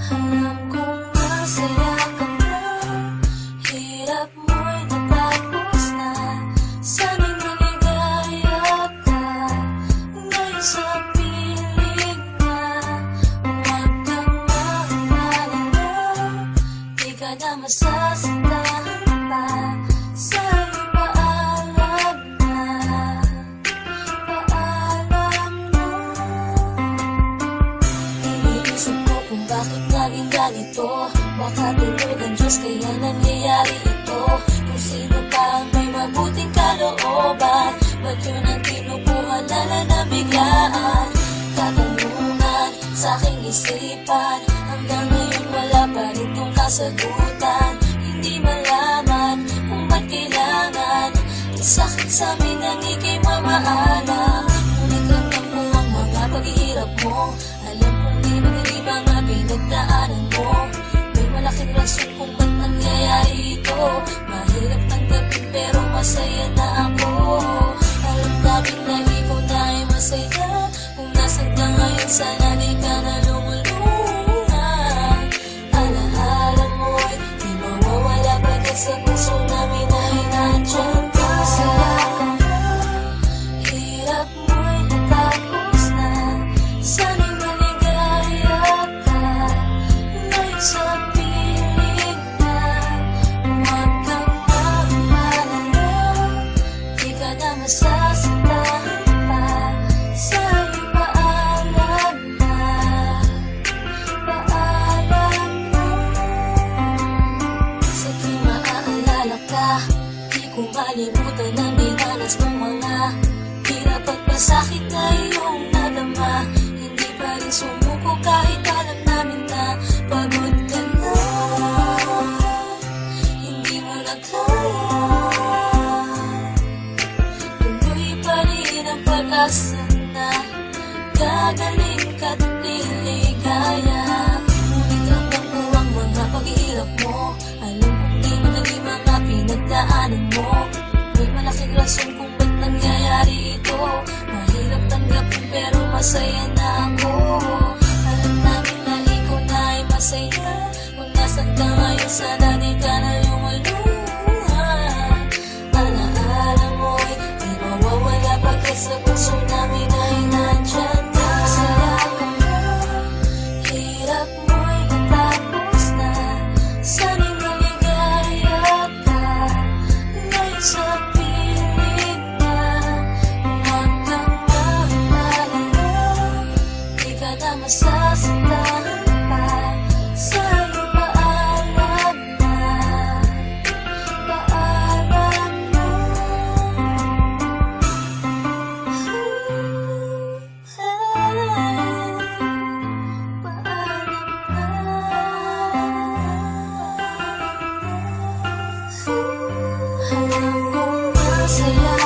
Alam kong masaya ka na, hirap mo'y natapos na. Sana'y maligaya ka ngayon sa piling na. Huwag kang mag-alala, di ka na masasaktan pa. Sa'yo'y paalam na, paalam na. Iniisip ko kung bakit naging ganito. Baka tulog ang Diyos kaya nangyayari ito. Kung sino pa ang may mabuting kalooban, ba't yun ang kinukuha na na biglaan? Katanungan sa aking isipan, hanggang ngayon wala pa rin tong kasagutan. Hindi malaman kung ba't kailangan isakit sa amin ang ika'y mamaalam. Ngunit ramdam ko ang mga paghihirap mo. Alam kong di magiging mga pinagdaanan mo. May malaking rason kung ba't nangyayari ito. Mahirap tanggapin pero masaya na ako. Alam namin na ikaw na ay masaya. Kung nasan ka ngayon sana di ka na lumulungan. Alaala mo'y di mawawala pagkat sa puso namin ay nandyan ka. Masaya ka na, hirap mo'y natapos na. Sana'y maligaya ka ngayon sa piling na. Huwag kang mag-alala, di ka na masasaktan pa. Sa'yo'y paalam na, paalam na. Sa tuwing maaalala ka, di ko malimutan ang dinanas mong mga hirap at pasakit na iyong nadama. Hindi pa rin sumuko kahit alam namin na pagod ka na. Hindi mo na kaya, tuloy pa rin ang pag-asa na gagaling ka't liligaya. Ngunit ramdam ko ang mga paghihirap mo. Alam kong di madali mga pinagdaanan mo. May malaking rason kung ba't nangyayari ito. Mahirap tanggapin pero masaya na ako. Alam namin na ikaw na ay masaya. Kung nasan ka ngayon sana di ka na lumulungan. Alaala mo'y di mawawala pagkat sa puso namin ay nandyan ka. Masaya ka na, hirap mo'y natapos na. Sana'y maligaya ka ngayon sa piling na. Huwag kang mag-alala, di ka na masasaktan pa. Sa'yo paalam na, paalam na. Paalam na. Alam kong masaya